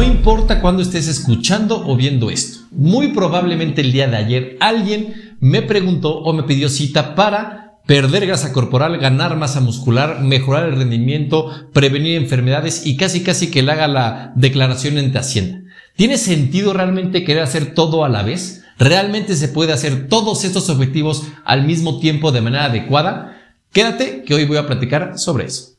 importa cuándo estés escuchando o viendo esto. Muy probablemente el día de ayer alguien me preguntó o me pidió cita para perder grasa corporal, ganar masa muscular, mejorar el rendimiento, prevenir enfermedades y casi que le haga la declaración ante Hacienda. ¿Tiene sentido realmente querer hacer todo a la vez? ¿Realmente se puede hacer todos estos objetivos al mismo tiempo de manera adecuada? Quédate que hoy voy a platicar sobre eso.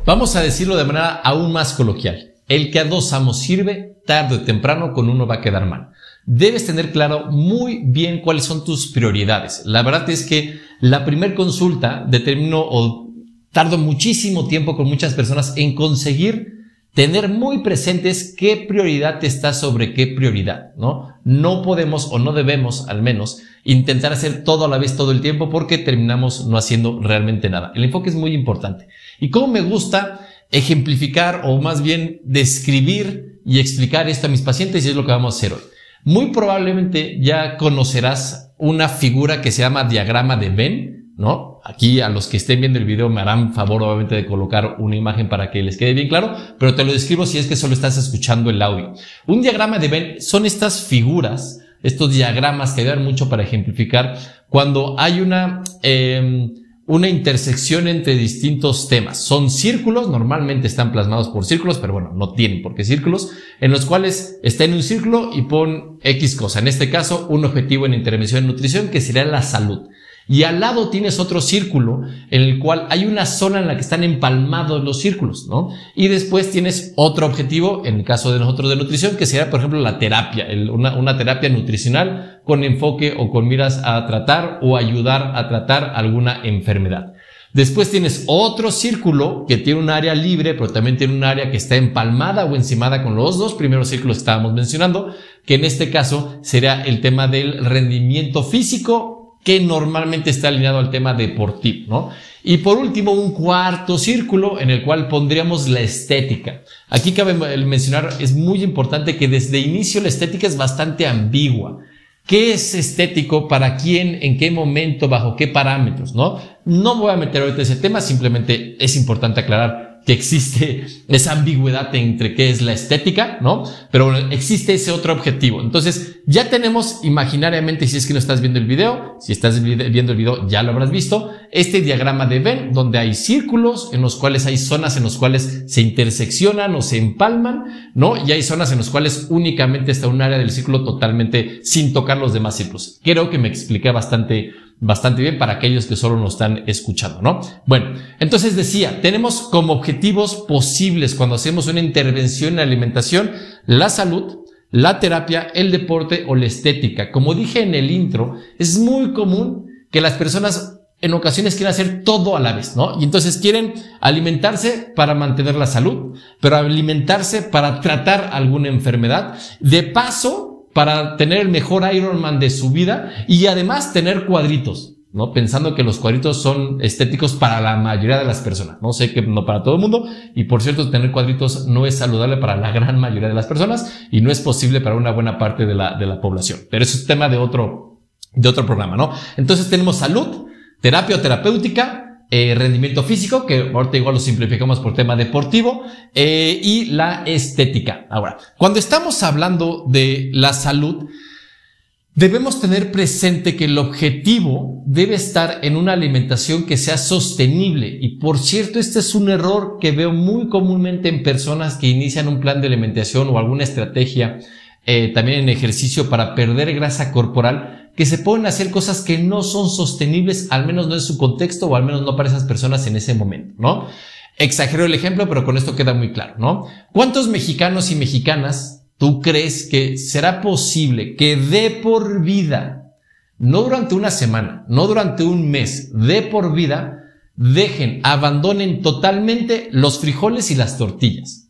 Vamos a decirlo de manera aún más coloquial. El que a dos amos sirve, tarde o temprano con uno va a quedar mal. Debes tener claro muy bien cuáles son tus prioridades. La verdad es que la primer consulta determino o tardo muchísimo tiempo con muchas personas en conseguir tener muy presentes qué prioridad está sobre qué prioridad, ¿no? No podemos o no debemos, al menos, intentar hacer todo a la vez todo el tiempo porque terminamos no haciendo realmente nada. El enfoque es muy importante. Y cómo me gusta ejemplificar o más bien describir y explicar esto a mis pacientes y es lo que vamos a hacer hoy. Muy probablemente ya conocerás una figura que se llama diagrama de Venn, ¿no? Aquí a los que estén viendo el video me harán favor obviamente de colocar una imagen para que les quede bien claro, pero te lo describo si es que solo estás escuchando el audio. Un diagrama de Venn son estas figuras, estos diagramas que ayudan mucho para ejemplificar cuando hay una intersección entre distintos temas. Son círculos, normalmente están plasmados por círculos, pero bueno, no tienen por qué círculos, en los cuales está en un círculo y pon X cosa. En este caso, un objetivo en intervención en nutrición que sería la salud. Y al lado tienes otro círculo en el cual hay una zona en la que están empalmados los círculos, ¿no? Y después tienes otro objetivo, en el caso de nosotros de nutrición, que sería, por ejemplo, la terapia, una terapia nutricional con enfoque o con miras a tratar o ayudar a tratar alguna enfermedad. Después tienes otro círculo que tiene un área libre, pero también tiene un área que está empalmada o encimada con los dos primeros círculos que estábamos mencionando, que en este caso sería el tema del rendimiento físico, que normalmente está alineado al tema deportivo, ¿no? Y por último, un cuarto círculo en el cual pondríamos la estética. Aquí cabe mencionar, es muy importante que desde inicio la estética es bastante ambigua. ¿Qué es estético? ¿Para quién? ¿En qué momento? ¿Bajo qué parámetros? ¿No? No voy a meter ahorita ese tema, simplemente es importante aclarar que existe esa ambigüedad entre qué es la estética, ¿no? Pero existe ese otro objetivo. Entonces, ya tenemos imaginariamente, si es que no estás viendo el video, si estás viendo el video ya lo habrás visto, este diagrama de Venn, donde hay círculos en los cuales hay zonas en los cuales se interseccionan o se empalman, ¿no? Y hay zonas en las cuales únicamente está un área del círculo totalmente sin tocar los demás círculos. Creo que me expliqué bastante bien para aquellos que solo nos están escuchando, ¿no? Bueno, entonces decía, tenemos como objetivos posibles cuando hacemos una intervención en la alimentación, la salud, la terapia, el deporte o la estética. Como dije en el intro, es muy común que las personas en ocasiones quieren hacer todo a la vez, ¿no? Y entonces quieren alimentarse para mantener la salud, pero alimentarse para tratar alguna enfermedad. De paso, para tener el mejor Ironman de su vida y además tener cuadritos, ¿no? Pensando que los cuadritos son estéticos para la mayoría de las personas. No sé que no para todo el mundo. Y por cierto, tener cuadritos no es saludable para la gran mayoría de las personas y no es posible para una buena parte de la población. Pero eso es tema de otro programa, ¿no? Entonces tenemos salud, terapia o terapéutica, rendimiento físico, que ahorita igual lo simplificamos por tema deportivo, y la estética. Ahora, cuando estamos hablando de la salud, debemos tener presente que el objetivo debe estar en una alimentación que sea sostenible. Y por cierto, este es un error que veo muy comúnmente en personas que inician un plan de alimentación o alguna estrategia, también en ejercicio para perder grasa corporal, que se pueden hacer cosas que no son sostenibles, al menos no en su contexto o al menos no para esas personas en ese momento, ¿no? Exagero el ejemplo, pero con esto queda muy claro, ¿no? ¿Cuántos mexicanos y mexicanas tú crees que será posible que de por vida, no durante una semana, no durante un mes, de por vida, abandonen totalmente los frijoles y las tortillas,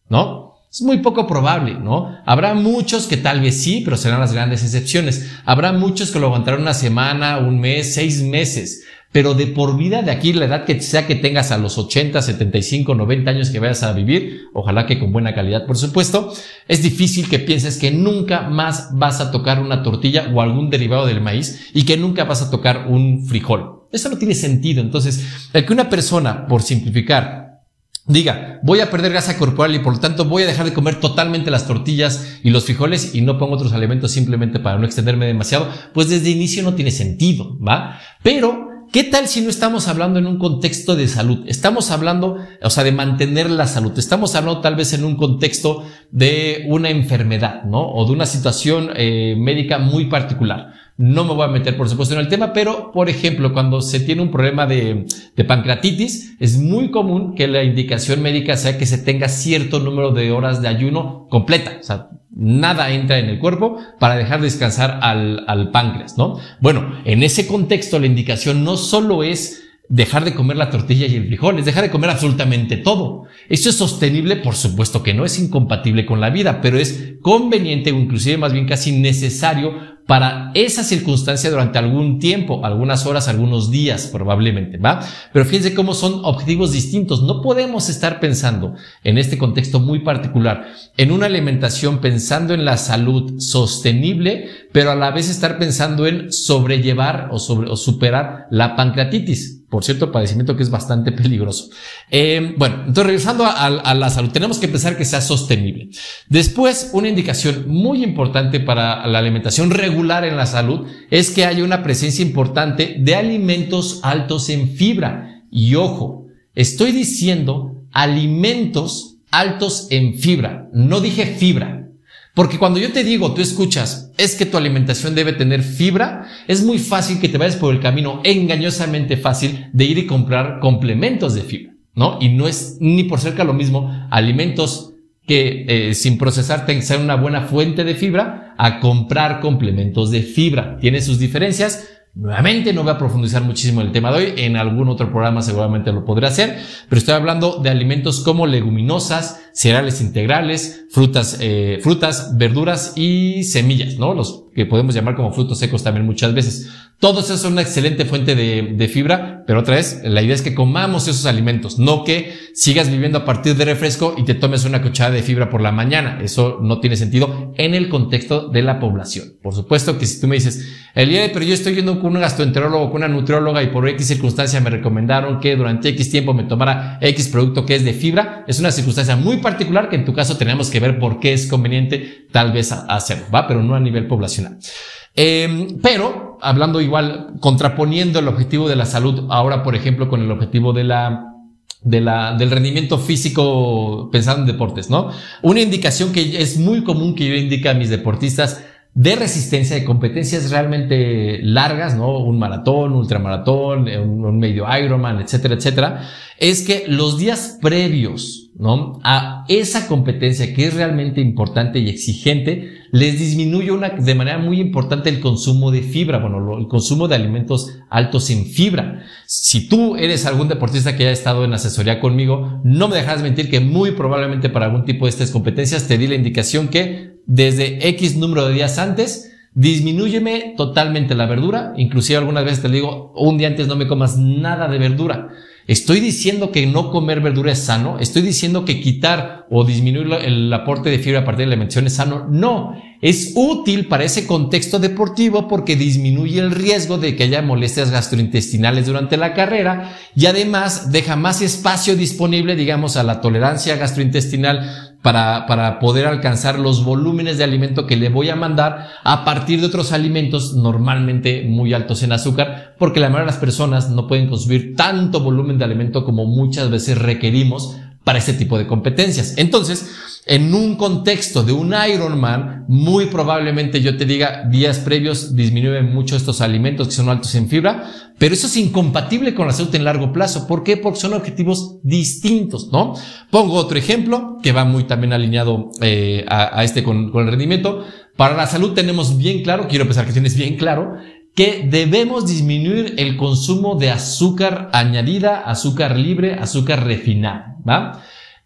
¿no? Es muy poco probable, ¿no? Habrá muchos que tal vez sí, pero serán las grandes excepciones. Habrá muchos que lo aguantarán una semana, un mes, 6 meses. Pero de por vida, de aquí la edad que sea que tengas a los 80, 75, 90 años que vayas a vivir, ojalá que con buena calidad, por supuesto, es difícil que pienses que nunca más vas a tocar una tortilla o algún derivado del maíz y que nunca vas a tocar un frijol. Eso no tiene sentido. Entonces, el que una persona, por simplificar, diga, voy a perder grasa corporal y por lo tanto voy a dejar de comer totalmente las tortillas y los frijoles y no pongo otros alimentos simplemente para no extenderme demasiado, pues desde inicio no tiene sentido, ¿va? Pero ¿qué tal si no estamos hablando en un contexto de salud? Estamos hablando, o sea, de mantener la salud. Estamos hablando tal vez en un contexto de una enfermedad, ¿no? O de una situación médica muy particular. No me voy a meter, por supuesto, en el tema, pero, por ejemplo, cuando se tiene un problema de pancreatitis, es muy común que la indicación médica sea que se tenga cierto número de horas de ayuno completa. O sea, nada entra en el cuerpo para dejar descansar al páncreas, ¿no? Bueno, en ese contexto la indicación no solo es dejar de comer la tortilla y el frijol, es dejar de comer absolutamente todo. ¿Esto es sostenible? Por supuesto que no, es incompatible con la vida, pero es conveniente o inclusive más bien casi necesario para esa circunstancia durante algún tiempo, algunas horas, algunos días probablemente, ¿va? Pero fíjense cómo son objetivos distintos. No podemos estar pensando en este contexto muy particular en una alimentación pensando en la salud sostenible, pero a la vez estar pensando en sobrellevar o superar la pancreatitis. Por cierto, padecimiento que es bastante peligroso. Bueno, entonces regresando a la salud, tenemos que pensar que sea sostenible. Después, una indicación muy importante para la alimentación regular en la salud es que haya una presencia importante de alimentos altos en fibra. Y ojo, estoy diciendo alimentos altos en fibra. No dije fibra. Porque cuando yo te digo, tú escuchas, es que tu alimentación debe tener fibra, es muy fácil que te vayas por el camino engañosamente fácil de ir y comprar complementos de fibra, ¿no? Y no es ni por cerca lo mismo alimentos que sin procesar sean una buena fuente de fibra a comprar complementos de fibra. Tiene sus diferencias. Nuevamente no voy a profundizar muchísimo en el tema de hoy, en algún otro programa seguramente lo podré hacer, pero estoy hablando de alimentos como leguminosas, cereales integrales, frutas, verduras y semillas, ¿no? Los que podemos llamar como frutos secos también muchas veces. Todos esos son una excelente fuente de fibra, pero otra vez, la idea es que comamos esos alimentos, no que sigas viviendo a partir de refresco y te tomes una cucharada de fibra por la mañana. Eso no tiene sentido en el contexto de la población. Por supuesto que si tú me dices, pero yo estoy yendo con un gastroenterólogo, con una nutrióloga y por X circunstancia me recomendaron que durante X tiempo me tomara X producto que es de fibra, es una circunstancia muy particular que en tu caso tenemos que ver por qué es conveniente tal vez hacerlo, ¿va? Pero no a nivel poblacional. Pero hablando igual, contraponiendo el objetivo de la salud ahora, por ejemplo, con el objetivo del rendimiento físico pensando en deportes, ¿no? Una indicación que es muy común que yo indique a mis deportistas de resistencia, de competencias realmente largas, ¿no? Un maratón, ultramaratón, un medio Ironman, etcétera, etcétera, es que los días previos, ¿no? A esa competencia que es realmente importante y exigente, les disminuye de manera muy importante el consumo de fibra, bueno, el consumo de alimentos altos en fibra. Si tú eres algún deportista que haya estado en asesoría conmigo, no me dejarás mentir que muy probablemente para algún tipo de estas competencias te di la indicación que desde X número de días antes, disminúyeme totalmente la verdura, inclusive algunas veces te digo, un día antes no me comas nada de verdura. ¿Estoy diciendo que no comer verdura es sano? ¿Estoy diciendo que quitar o disminuir el aporte de fibra a partir de la alimentación es sano? No, es útil para ese contexto deportivo porque disminuye el riesgo de que haya molestias gastrointestinales durante la carrera y además deja más espacio disponible, digamos, a la tolerancia gastrointestinal para poder alcanzar los volúmenes de alimento que le voy a mandar a partir de otros alimentos normalmente muy altos en azúcar, porque la mayoría de las personas no pueden consumir tanto volumen de alimento como muchas veces requerimos para este tipo de competencias. Entonces, en un contexto de un Ironman, muy probablemente yo te diga días previos disminuye mucho estos alimentos que son altos en fibra, pero eso es incompatible con la salud en largo plazo. ¿Por qué? Porque son objetivos distintos, ¿no? Pongo otro ejemplo que va muy también alineado a este con el rendimiento. Para la salud tenemos bien claro, quiero pensar que tienes bien claro, que debemos disminuir el consumo de azúcar añadida, azúcar libre, azúcar refinada, ¿va?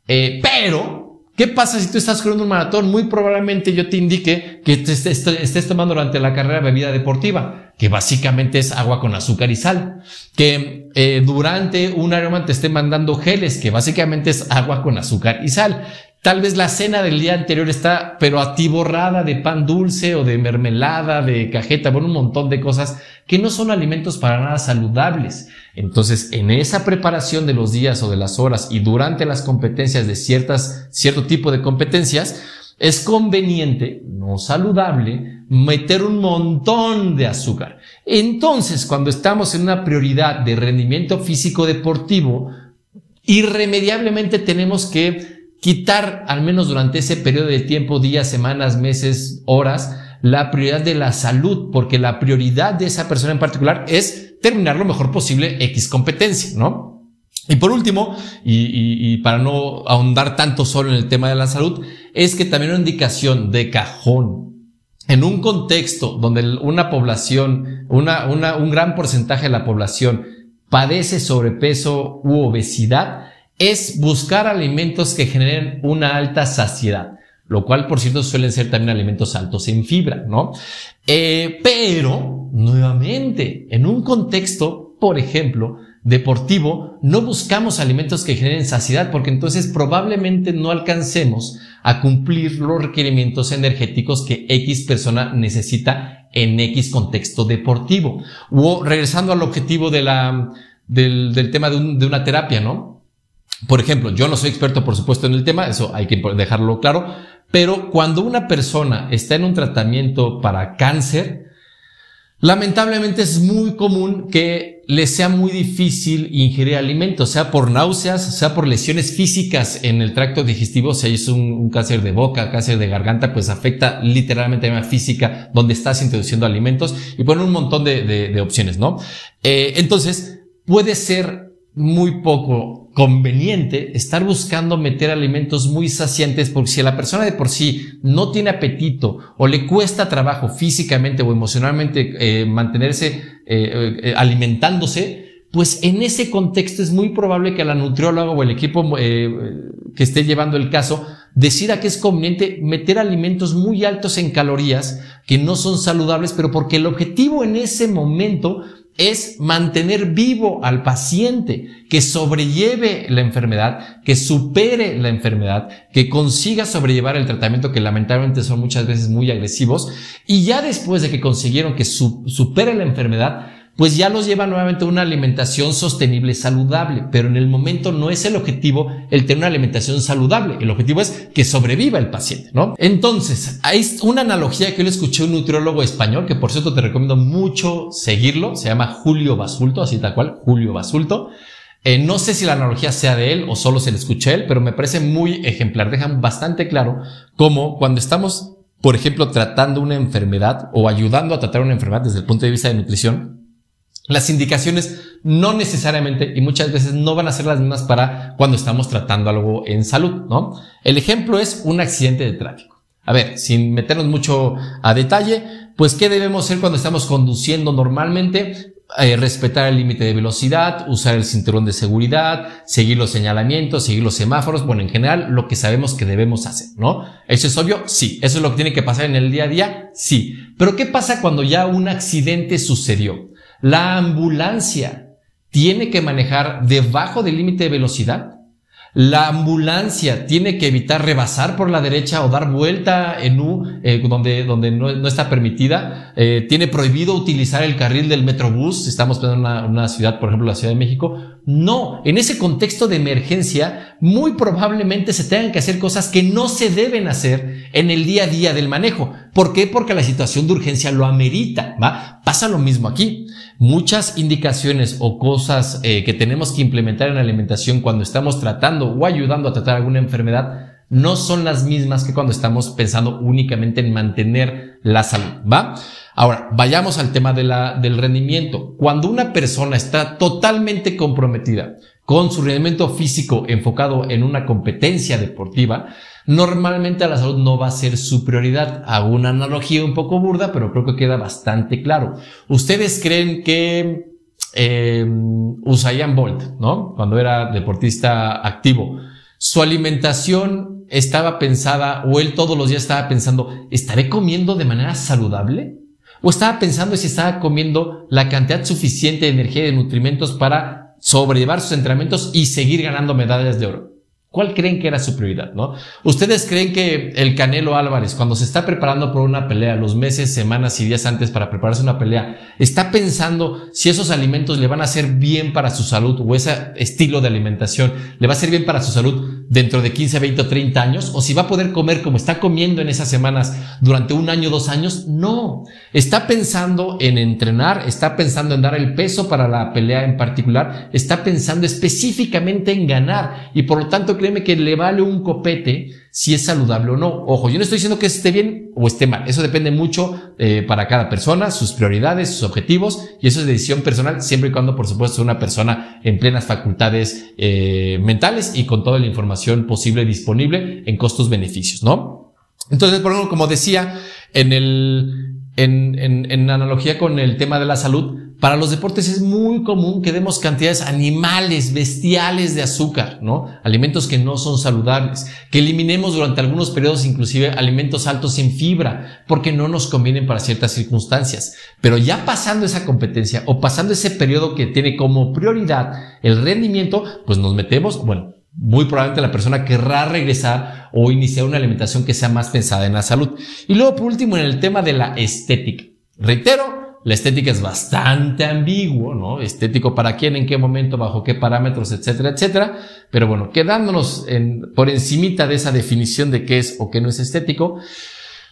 Pero, ¿qué pasa si tú estás corriendo un maratón? Muy probablemente yo te indique que estés tomando durante la carrera bebida deportiva, que básicamente es agua con azúcar y sal. Que durante un Ironman te esté mandando geles, que básicamente es agua con azúcar y sal. Tal vez la cena del día anterior está, pero atiborrada de pan dulce o de mermelada, de cajeta, bueno, un montón de cosas que no son alimentos para nada saludables. Entonces, en esa preparación de los días o de las horas y durante las competencias de cierto tipo de competencias, es conveniente, no saludable, meter un montón de azúcar. Entonces, cuando estamos en una prioridad de rendimiento físico deportivo, irremediablemente tenemos que quitar, al menos durante ese periodo de tiempo, días, semanas, meses, horas, la prioridad de la salud, porque la prioridad de esa persona en particular es terminar lo mejor posible X competencia, ¿no? Y por último, y para no ahondar tanto solo en el tema de la salud, es que también una indicación de cajón, en un contexto donde una población, un gran porcentaje de la población padece sobrepeso u obesidad, es buscar alimentos que generen una alta saciedad, lo cual, por cierto, suelen ser también alimentos altos en fibra, ¿no? Pero, nuevamente, en un contexto, por ejemplo, deportivo, no buscamos alimentos que generen saciedad, porque entonces probablemente no alcancemos a cumplir los requerimientos energéticos que X persona necesita en X contexto deportivo. O regresando al objetivo del tema de una terapia, ¿no? Por ejemplo, yo no soy experto, por supuesto, en el tema, eso hay que dejarlo claro, pero cuando una persona está en un tratamiento para cáncer, lamentablemente es muy común que le sea muy difícil ingerir alimentos, sea por náuseas, sea por lesiones físicas en el tracto digestivo. Si es un cáncer de boca, cáncer de garganta, pues afecta literalmente a la física donde estás introduciendo alimentos y ponen un montón de opciones, ¿no? Entonces, puede ser muy poco conveniente estar buscando meter alimentos muy saciantes, porque si la persona de por sí no tiene apetito o le cuesta trabajo físicamente o emocionalmente mantenerse alimentándose, pues en ese contexto es muy probable que la nutrióloga o el equipo que esté llevando el caso decida que es conveniente meter alimentos muy altos en calorías que no son saludables, pero porque el objetivo en ese momento es mantener vivo al paciente, que sobrelleve la enfermedad, que supere la enfermedad, que consiga sobrellevar el tratamiento, que lamentablemente son muchas veces muy agresivos, y ya después de que consiguieron que supere la enfermedad, pues ya los lleva nuevamente a una alimentación sostenible, saludable, pero en el momento no es el objetivo el tener una alimentación saludable, el objetivo es que sobreviva el paciente, ¿no? Entonces, hay una analogía que yo le escuché a un nutriólogo español, que por cierto te recomiendo mucho seguirlo, se llama Julio Basulto, así tal cual, Julio Basulto. No sé si la analogía sea de él o solo se le escuché a él, pero me parece muy ejemplar, dejan bastante claro cómo cuando estamos, por ejemplo, tratando una enfermedad o ayudando a tratar una enfermedad desde el punto de vista de nutrición, las indicaciones no necesariamente y muchas veces no van a ser las mismas para cuando estamos tratando algo en salud, ¿no? El ejemplo es un accidente de tráfico. A ver, sin meternos mucho a detalle, pues ¿qué debemos hacer cuando estamos conduciendo normalmente? Respetar el límite de velocidad, usar el cinturón de seguridad, seguir los señalamientos, seguir los semáforos, bueno, en general lo que sabemos que debemos hacer, ¿no? ¿Eso es obvio? Sí. ¿Eso es lo que tiene que pasar en el día a día? Sí. Pero ¿qué pasa cuando ya un accidente sucedió? La ambulancia tiene que manejar debajo del límite de velocidad. La ambulancia tiene que evitar rebasar por la derecha o dar vuelta en U donde no está permitida. Tiene prohibido utilizar el carril del Metrobús. Estamos pensando en una ciudad, por ejemplo, la Ciudad de México. No, en ese contexto de emergencia, muy probablemente se tengan que hacer cosas que no se deben hacer en el día a día del manejo. ¿Por qué? Porque la situación de urgencia lo amerita, ¿va? Pasa lo mismo aquí. Muchas indicaciones o cosas que tenemos que implementar en la alimentación cuando estamos tratando o ayudando a tratar alguna enfermedad no son las mismas que cuando estamos pensando únicamente en mantener la salud, ¿va? Ahora, vayamos al tema del rendimiento. Cuando una persona está totalmente comprometida con su rendimiento físico enfocado en una competencia deportiva, normalmente la salud no va a ser su prioridad. Hago una analogía un poco burda, pero creo que queda bastante claro. ¿Ustedes creen que Usain Bolt, ¿no? Cuando era deportista activo, su alimentación estaba pensada, o él todos los días estaba pensando, ¿estaré comiendo de manera saludable? ¿O estaba pensando si estaba comiendo la cantidad suficiente de energía y de nutrimentos para sobrellevar sus entrenamientos y seguir ganando medallas de oro? ¿Cuál creen que era su prioridad, no? ¿Ustedes creen que el Canelo Álvarez, cuando se está preparando por una pelea, los meses, semanas y días antes para prepararse una pelea, está pensando si esos alimentos le van a hacer bien para su salud o ese estilo de alimentación le va a hacer bien para su salud dentro de 15, 20 o 30 años? ¿O si va a poder comer como está comiendo en esas semanas durante 1 año, 2 años? No. Está pensando en entrenar, está pensando en dar el peso para la pelea en particular, está pensando específicamente en ganar y por lo tanto créeme que le vale un copete si es saludable o no. Ojo, yo no estoy diciendo que esté bien o esté mal. Eso depende mucho para cada persona, sus prioridades, sus objetivos, y eso es decisión personal, siempre y cuando, por supuesto, sea una persona en plenas facultades mentales y con toda la información posible disponible en costos-beneficios, ¿no? Entonces, por ejemplo, como decía, en analogía con el tema de la salud, para los deportes es muy común que demos cantidades animales, bestiales de azúcar, ¿no? Alimentos que no son saludables, que eliminemos durante algunos periodos inclusive alimentos altos en fibra, porque no nos convienen para ciertas circunstancias. Pero ya pasando esa competencia o pasando ese periodo que tiene como prioridad el rendimiento, pues nos metemos, bueno, muy probablemente la persona querrá regresar o iniciar una alimentación que sea más pensada en la salud. Y luego, por último, en el tema de la estética. Reitero, la estética es bastante ambiguo, ¿no? Estético para quién, en qué momento, bajo qué parámetros, etcétera, etcétera. Pero bueno, quedándonos por encimita de esa definición de qué es o qué no es estético.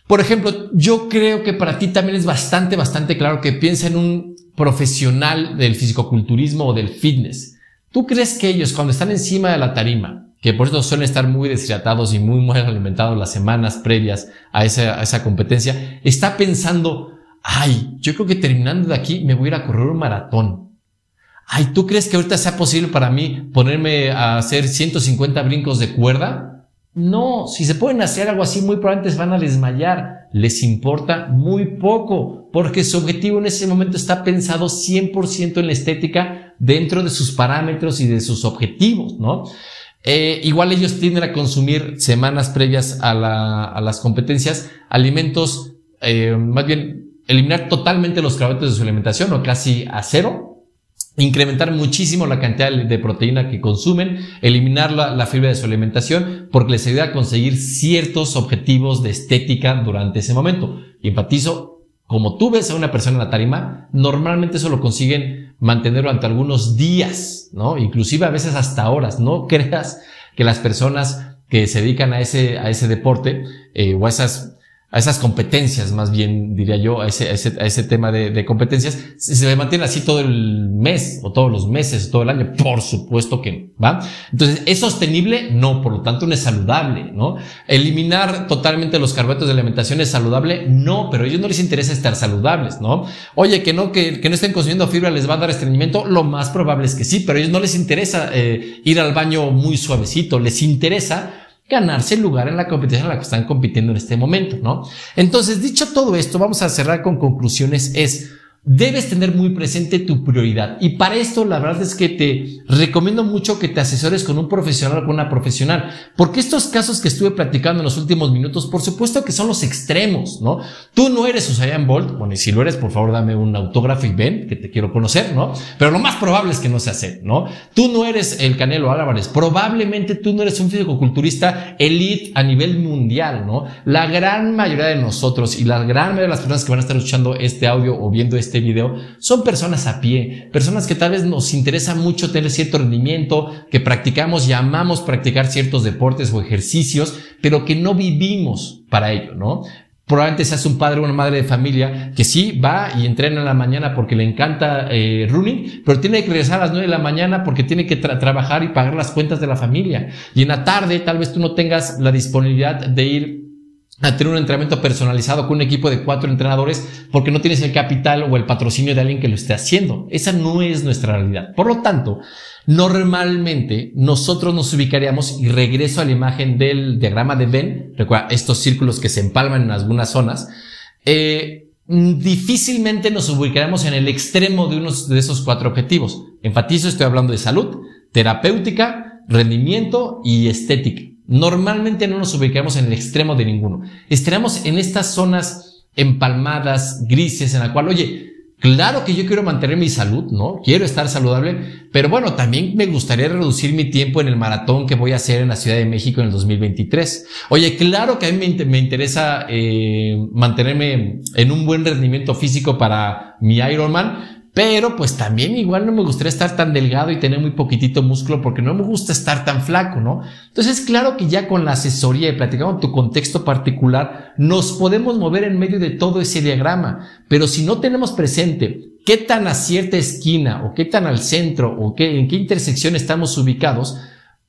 Por ejemplo, yo creo que para ti también es bastante claro que piensa en un profesional del fisicoculturismo o del fitness. ¿Tú crees que ellos, cuando están encima de la tarima, que por eso suelen estar muy deshidratados y muy mal alimentados las semanas previas a esa competencia, está pensando: ay, yo creo que terminando de aquí me voy a ir a correr un maratón? Ay, ¿tú crees que ahorita sea posible para mí ponerme a hacer 150 brincos de cuerda? No, si se pueden hacer algo así, muy probablemente se van a desmayar. Les importa muy poco, porque su objetivo en ese momento está pensado 100% en la estética dentro de sus parámetros y de sus objetivos, ¿no? Igual ellos tienden a consumir semanas previas a las competencias alimentos, más bien eliminar totalmente los carbohidratos de su alimentación o casi a cero, incrementar muchísimo la cantidad de proteína que consumen, eliminar la fibra de su alimentación, porque les ayuda a conseguir ciertos objetivos de estética durante ese momento. Y enfatizo, como tú ves a una persona en la tarima, normalmente eso lo consiguen mantener durante algunos días, ¿no? Inclusive a veces hasta horas. No creas que las personas que se dedican a ese deporte o a esas competencias, más bien diría yo, a ese tema de competencias, se mantiene así todo el mes o todos los meses, todo el año. Por supuesto que no, ¿va? Entonces, ¿es sostenible? No, por lo tanto no es saludable, ¿no? Eliminar totalmente los carbohidratos de la alimentación es saludable, no, pero a ellos no les interesa estar saludables, ¿no? Oye, que no estén consumiendo fibra les va a dar estreñimiento, lo más probable es que sí, pero a ellos no les interesa ir al baño muy suavecito, les interesa ganarse el lugar en la competencia en la que están compitiendo en este momento, ¿no? Entonces, dicho todo esto, vamos a cerrar con conclusiones. Debes tener muy presente tu prioridad, y para esto la verdad es que te recomiendo mucho que te asesores con un profesional o con una profesional, porque estos casos que estuve platicando en los últimos minutos, por supuesto que son los extremos, ¿no? Tú no eres Usain Bolt, bueno, y si lo eres, por favor dame un autógrafo y ven, que te quiero conocer, ¿no? Pero lo más probable es que no sea así, ¿no? Tú no eres el Canelo Álvarez, probablemente tú no eres un fisicoculturista elite a nivel mundial, ¿no? La gran mayoría de nosotros y la gran mayoría de las personas que van a estar escuchando este audio o viendo este video son personas a pie, personas que tal vez nos interesa mucho tener cierto rendimiento, que practicamos y amamos practicar ciertos deportes o ejercicios, pero que no vivimos para ello, ¿no? Probablemente seas un padre o una madre de familia que sí va y entrena en la mañana porque le encanta running, pero tiene que regresar a las 9 de la mañana porque tiene que trabajar y pagar las cuentas de la familia. Y en la tarde tal vez tú no tengas la disponibilidad de ir a tener un entrenamiento personalizado con un equipo de 4 entrenadores porque no tienes el capital o el patrocinio de alguien que lo esté haciendo. Esa no es nuestra realidad. Por lo tanto, normalmente nosotros nos ubicaríamos, y regreso a la imagen del diagrama de Venn, recuerda estos círculos que se empalman en algunas zonas, difícilmente nos ubicaríamos en el extremo de uno de esos 4 objetivos. Enfatizo, estoy hablando de salud, terapéutica, rendimiento y estética. Normalmente no nos ubicamos en el extremo de ninguno. Estaremos en estas zonas empalmadas, grises, en la cual, oye, Claro que yo quiero mantener mi salud, ¿no? Quiero estar saludable, pero bueno, también me gustaría reducir mi tiempo en el maratón que voy a hacer en la Ciudad de México en el 2023. Oye, claro que a mí me interesa mantenerme en un buen rendimiento físico para mi Ironman, pero pues también igual no me gustaría estar tan delgado y tener muy poquitito músculo porque no me gusta estar tan flaco, ¿no? Entonces, claro que ya con la asesoría y platicando tu contexto particular, nos podemos mover en medio de todo ese diagrama. Pero si no tenemos presente qué tan a cierta esquina o qué tan al centro o en qué intersección estamos ubicados,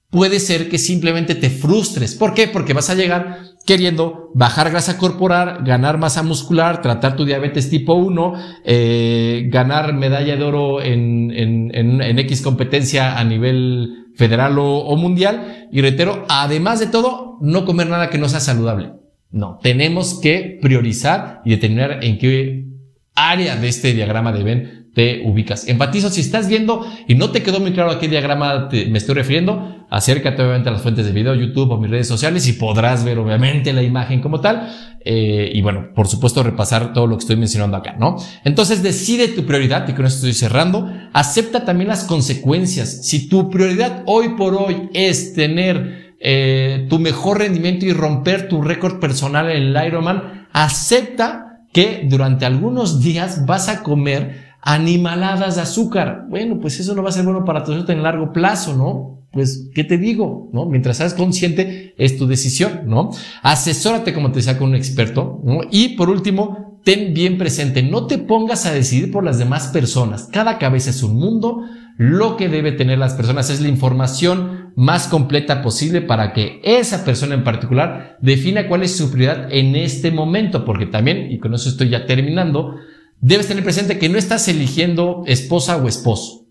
puede ser que simplemente te frustres. ¿Por qué? Porque vas a llegar queriendo bajar grasa corporal, ganar masa muscular, tratar tu diabetes tipo 1, ganar medalla de oro en X competencia a nivel federal o mundial. Y reitero, además de todo, no comer nada que no sea saludable. No, tenemos que priorizar y determinar en qué área de este diagrama de Venn te ubicas. Enfatizo, si estás viendo y no te quedó muy claro a qué diagrama me estoy refiriendo, acércate obviamente a las fuentes de video, YouTube o mis redes sociales y podrás ver obviamente la imagen como tal. Y bueno, por supuesto repasar todo lo que estoy mencionando acá, ¿no? Entonces decide tu prioridad y con esto estoy cerrando. Acepta también las consecuencias. Si tu prioridad hoy por hoy es tener tu mejor rendimiento y romper tu récord personal en el Ironman, acepta que durante algunos días vas a comer animaladas de azúcar. Bueno, pues eso no va a ser bueno para tu salud en largo plazo, ¿no? Pues, ¿qué te digo? ¿No? Mientras seas consciente, es tu decisión, ¿no? Asesórate, como te decía, con un experto, ¿no? Y por último, ten bien presente, no te pongas a decidir por las demás personas. Cada cabeza es un mundo. Lo que debe tener las personas es la información más completa posible para que esa persona en particular defina cuál es su prioridad en este momento, porque también, y con eso estoy ya terminando, debes tener presente que no estás eligiendo esposa o esposo.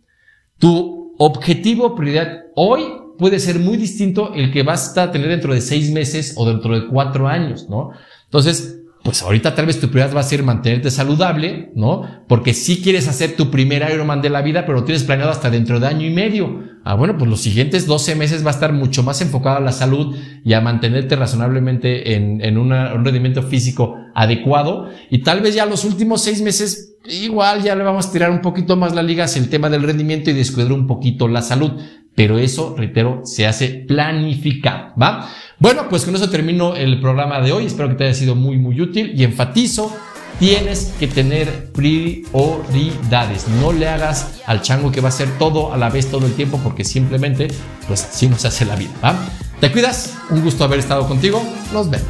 Tu objetivo, prioridad hoy puede ser muy distinto el que vas a tener dentro de 6 meses o dentro de 4 años, ¿no? Entonces, pues ahorita tal vez tu prioridad va a ser mantenerte saludable, ¿no? Porque sí quieres hacer tu primer Ironman de la vida, pero lo tienes planeado hasta dentro de año y medio. Bueno, pues los siguientes 12 meses va a estar mucho más enfocado a la salud y a mantenerte razonablemente en un rendimiento físico adecuado. Y tal vez ya los últimos 6 meses, igual ya le vamos a tirar un poquito más la liga hacia el tema del rendimiento y descuidar un poquito la salud. Pero eso, reitero, se hace planificado, ¿va? Bueno, pues con eso termino el programa de hoy. Espero que te haya sido muy, muy útil y enfatizo, tienes que tener prioridades. No le hagas al chango que va a hacer todo a la vez todo el tiempo porque simplemente, pues así nos hace la vida, ¿va? Te cuidas, un gusto haber estado contigo. Nos vemos.